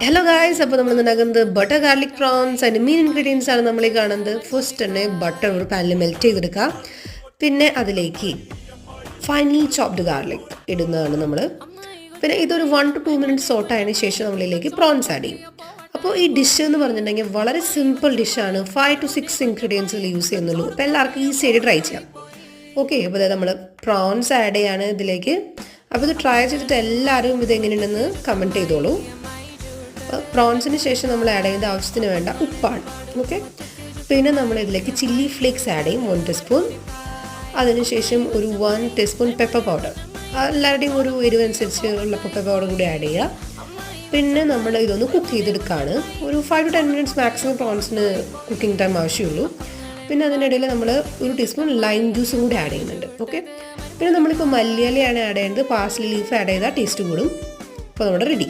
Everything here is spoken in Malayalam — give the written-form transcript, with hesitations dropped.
ഹലോ ഗായ്സ്, അപ്പോൾ നമ്മൾ ഉണ്ടാക്കുന്നത് ബട്ടർ ഗാർലിക് പ്രോൺസ്. അതിൻ്റെ മെയിൻ ഇൻഗ്രീഡിയൻസ് ആണ് നമ്മൾ ഈ കാണുന്നത്. ഫസ്റ്റ് തന്നെ ബട്ടർ ഒരു പാനിൽ മെൽറ്റ് ചെയ്തെടുക്കുക. പിന്നെ അതിലേക്ക് ഫൈനലി ചോപ്ഡ് ഗാർലിക് ഇടുന്നതാണ് നമ്മൾ. പിന്നെ ഇതൊരു 1 to 2 മിനിറ്റ്സ് സോട്ടായതിനു ശേഷം നമ്മളിലേക്ക് പ്രോൺസ് ആഡ് ചെയ്യും. അപ്പോൾ ഈ ഡിഷ് എന്ന് പറഞ്ഞിട്ടുണ്ടെങ്കിൽ വളരെ സിമ്പിൾ ഡിഷാണ്. 5 to 6 ഇൻഗ്രീഡിയൻസിൽ യൂസ് ചെയ്യുന്നുള്ളൂ. അപ്പോൾ എല്ലാവർക്കും ഈസി ആയിട്ട് ട്രൈ ചെയ്യാം. ഓക്കെ, അപ്പോൾ അതായത് നമ്മൾ പ്രോൺസ് ആഡ് ചെയ്യാണ് ഇതിലേക്ക്. അപ്പോൾ ഇത് ട്രൈ ചെയ്തിട്ട് എല്ലാവരും ഇത് എങ്ങനെയുണ്ടെന്ന് കമൻറ്റ് ചെയ്തോളൂ. പ്രോൺസിന് ശേഷം നമ്മൾ ആഡ് ചെയ്യുന്നത് ആവശ്യത്തിന് വേണ്ട ഉപ്പാണ്. ഓക്കെ, പിന്നെ നമ്മൾ ഇതിലേക്ക് ചില്ലി ഫ്ലേക്സ് ആഡ് ചെയ്യും 1 ടീസ്പൂൺ. അതിനുശേഷം ഒരു 1 ടീസ്പൂൺ പെപ്പർ പൗഡർ, എല്ലാവരുടെയും ഒരു എരിവനുസരിച്ച് ഉള്ള പെപ്പർ പൗഡർ കൂടി ആഡ് ചെയ്യുക. പിന്നെ നമ്മൾ ഇതൊന്ന് കുക്ക് ചെയ്തെടുക്കുകയാണ്. ഒരു 5 to 10 മിനിറ്റ്സ് മാക്സിമം പ്രോൺസിന് കുക്കിംഗ് ടൈം ആവശ്യമുള്ളൂ. പിന്നെ അതിനിടയിൽ നമ്മൾ ഒരു ടീസ്പൂൺ ലൈം ജ്യൂസും കൂടി ആഡ് ചെയ്യുന്നുണ്ട്. ഓക്കെ, പിന്നെ നമ്മളിപ്പോൾ മല്ലിയിലയാണ് ആഡ് ചെയ്യുന്നത്. പാഴ്സ്ലി ലീഫ് ആഡ് ചെയ്താൽ ടേസ്റ്റ് കൂടും. അപ്പോൾ നമ്മുടെ റെഡി.